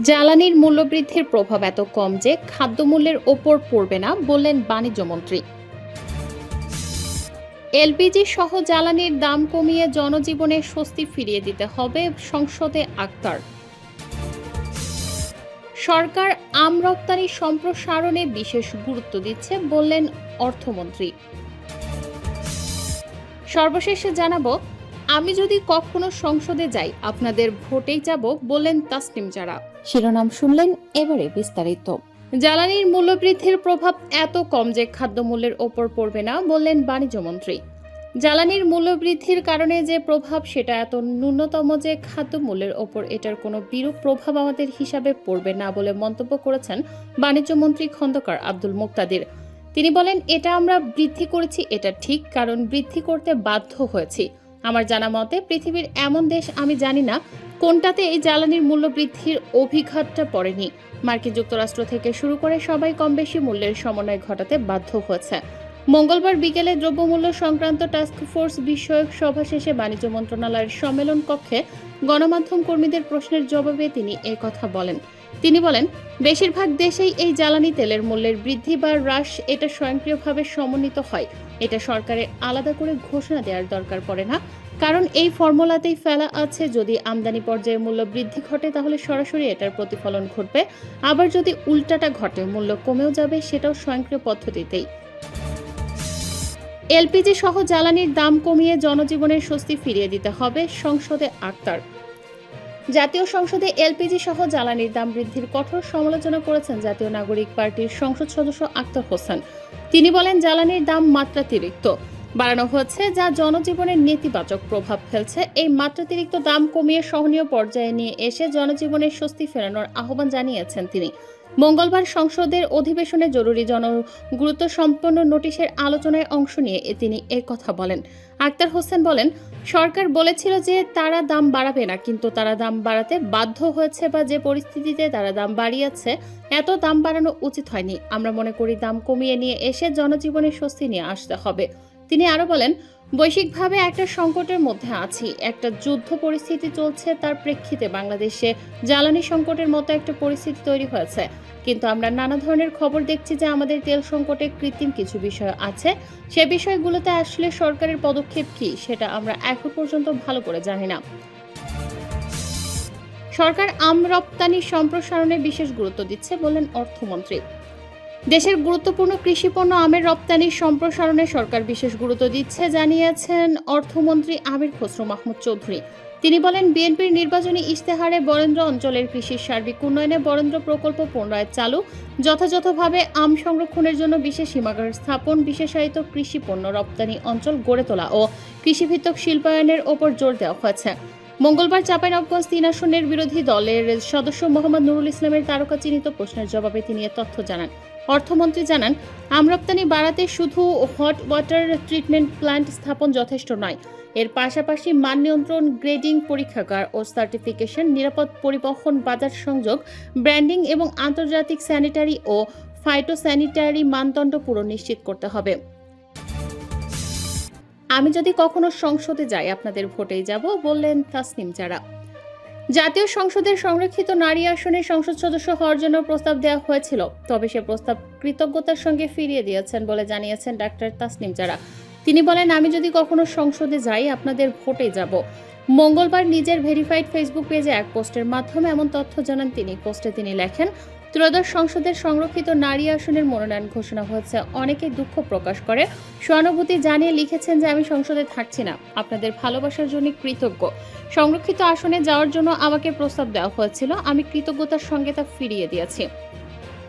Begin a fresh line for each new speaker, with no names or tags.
জ্বালানির মূল্যবৃদ্ধির প্রভাব এত কম যে খাদ্যমূল্যের ওপর পড়বে না বললেন বাণিজ্যমন্ত্রী। এলপিজি সহ জ্বালানির দাম কমিয়ে জনজীবনে স্বস্তি ফিরিয়ে দিতে হবে সংসদে আক্তার। সরকার আম রপ্তানি সম্প্রসারণে বিশেষ গুরুত্ব দিচ্ছে বললেন অর্থমন্ত্রী। সর্বশেষে জানাবো, আমি যদি কখনো সংসদে যাই আপনাদের ভোটেই যাব বললেন তাসনিম জারা। শিরোনাম শুনলেন, এবারে বিস্তারিত। জ্বালানির মূল্যবৃদ্ধির প্রভাব এত কম যে খাদ্যমূল্যের ওপর পড়বে না বললেন বাণিজ্যমন্ত্রী। জ্বালানির মূল্যবৃদ্ধির কারণে যে প্রভাব সেটা এত ন্যূনতম যে খাদ্যমূল্যের ওপর এটার কোনো বিরূপ প্রভাব আমাদের হিসাবে পড়বে না বলে মন্তব্য করেছেন বাণিজ্যমন্ত্রী খন্দকার আব্দুল মুক্তাদির। তিনি বলেন, এটা আমরা বৃদ্ধি করেছি, এটা ঠিক, কারণ বৃদ্ধি করতে বাধ্য হয়েছি। আমার জানা মতে পৃথিবীর এমন দেশ আমি জানি না কোনটাতে এই জ্বালানির মূল্য বৃদ্ধির অভিঘাতটা পড়েনি। মার্কিন যুক্তরাষ্ট্র থেকে শুরু করে সবাই কম বেশি মূল্যের সমন্বয় ঘটাতে বাধ্য হয়েছে। মঙ্গলবার বিকেলে দ্রব্যমূল্য সংক্রান্ত টাস্কফোর্স বিষয়ক সভা শেষে বাণিজ্য মন্ত্রণালয়ের সম্মেলন কক্ষে গণমাধ্যম কর্মীদের প্রশ্নের জবাবে তিনি কথা বলেন। তিনি বলেন, বেশিরভাগ দেশেই এই জ্বালানি তেলের মূল্যের বৃদ্ধি বা হ্রাস এটা স্বয়ংক্রিয়ভাবে সমন্বিত হয়। এটা সরকারের আলাদা করে ঘোষণা দেওয়ার দরকার পড়ে না, কারণ এই ফর্মুলাতেই ফেলা আছে যদি আমদানি পর্যায়ে মূল্য বৃদ্ধি ঘটে তাহলে সরাসরি এটার প্রতিফলন ঘটবে, আবার যদি উল্টাটা ঘটে মূল্য কমেও যাবে, সেটাও স্বয়ংক্রিয় পদ্ধতিতেই। এলপিজি সহ জ্বালানির দাম কমিয়ে জনজীবনের স্বস্তি ফিরিয়ে দিতে হবে সংসদে আক্তার। জাতীয় সংসদে এলপিজি সহ জ্বালানির দাম বৃদ্ধির কঠোর সমালোচনা করেছেন জাতীয় নাগরিক পার্টির সংসদ সদস্য আক্তার হোসেন। তিনি বলেন, জ্বালানির দাম মাত্রাতিরিক্ত বাড়ানো হচ্ছে যা জনজীবনের নেতিবাচক প্রভাব ফেলছে। এই মাত্রাতিরিক্ত দাম কমিয়ে সহনীয় পর্যায়ে নিয়ে এসে জনজীবনের স্বস্তি ফেরানোর আহ্বান জানিয়েছেন তিনি। মঙ্গলবার সংসদের অধিবেশনে জরুরি গুরুত্বসম্পন্ন নোটিশের আলোচনায় অংশ নিয়ে তিনি কথা বলেন। আক্তার হোসেন বলেন, সরকার বলেছিল যে তারা দাম বাড়াবে না, কিন্তু তারা দাম বাড়াতে বাধ্য হয়েছে বা যে পরিস্থিতিতে তারা দাম বাড়িয়েছে এত দাম বাড়ানো উচিত হয়নি। আমরা মনে করি দাম কমিয়ে নিয়ে এসে জনজীবনের স্বস্তি নিয়ে আসতে হবে। তিনি আরো বলেন, বৈশ্বিকভাবে একটা সংকটের মধ্যে আছি, একটা যুদ্ধ পরিস্থিতি চলছে, তার প্রেক্ষিতে বাংলাদেশে জ্বালানি সংকটের মতো একটা পরিস্থিতি তৈরি হয়েছে। কিন্তু আমরা নানা ধরনের খবর দেখছি যে আমাদের তেল সংকটে কৃত্রিম কিছু বিষয় আছে। সে বিষয়গুলোতে আসলে সরকারের পদক্ষেপ কি সেটা আমরা এখন পর্যন্ত ভালো করে জানি না। সরকার আম রপ্তানি সম্প্রসারণে বিশেষ গুরুত্ব দিচ্ছে বললেন অর্থমন্ত্রী। দেশের গুরুত্বপূর্ণ কৃষিপণ্য আমের রপ্তানির সম্প্রসারণে সরকার বিশেষ গুরুত্ব দিচ্ছে জানিয়েছেন অর্থমন্ত্রী আমির খসরু মাহমুদ চৌধুরী। তিনি বলেন, বিএনপির নির্বাচনী ইশতেহারে বরেন্দ্র অঞ্চলের কৃষির সার্বিক উন্নয়নে বরেন্দ্র প্রকল্প পুনরায় চালু, যথাযথভাবে আম সংরক্ষণের জন্য বিশেষ হিমাগার স্থাপন, বিশেষায়িত কৃষি পণ্য রপ্তানি অঞ্চল গড়ে তোলা ও কৃষিভিত্তিক শিল্পায়নের ওপর জোর দেওয়া হয়েছে। মঙ্গলবার চাঁপাইনবাবগঞ্জ 3 আসনের বিরোধী দলের সদস্য মোহাম্মদ নুরুল ইসলামের তারকা চিহ্নিত প্রশ্নের জবাবে তিনি এ তথ্য জানান। অর্থমন্ত্রী জানান, আম রপ্তানি বাড়াতে শুধু হট ওয়াটার ট্রিটমেন্ট প্ল্যান্ট স্থাপন যথেষ্ট নয়। এর পাশাপাশি মান নিয়ন্ত্রণ, গ্রেডিং, পরীক্ষাগার ও সার্টিফিকেশন, নিরাপদ পরিবহন, বাজার সংযোগ, ব্র্যান্ডিং এবং আন্তর্জাতিক স্যানিটারি ও ফাইটোস্যানিটারি মানদণ্ড পুরো নিশ্চিত করতে হবে। আমি যদি কখনো সংসদে যাই আপনাদের ভোটেই যাব বললেন তাসনিম জারা। জাতীয় সংসদের সংরক্ষিত নারী আসনে সংসদ সদস্য হওয়ার জন্য প্রস্তাব দেওয়া হয়েছিল, তবে সে প্রস্তাব কৃতজ্ঞতার সঙ্গে ফিরিয়ে দিয়েছেন বলে জানিয়েছেন ডাক্তার তাসনিম জারা। তিনি বলেন, আমি যদি কখনো সংসদে যাই আপনাদের ভোটে যাব। মঙ্গলবার নিজের ভেরিফাইড ফেসবুক পেজে এক পোস্টের মাধ্যমে এমন তথ্য জানান তিনি। পোস্টে তিনি লেখেন, ত্রয়োদশ সংসদের সংরক্ষিত নারী আসনের মনোনয়ন ঘোষণা হয়েছে, অনেকেই দুঃখ প্রকাশ করে সহানুভূতি জানিয়ে লিখেছেন যে আমি সংসদে থাকছি না, আপনাদের ভালোবাসার জন্য কৃতজ্ঞ। সংরক্ষিত আসনে যাওয়ার জন্য আমাকে প্রস্তাব দেওয়া হয়েছিল, আমি কৃতজ্ঞতার সঙ্গে তা ফিরিয়ে দিয়েছি।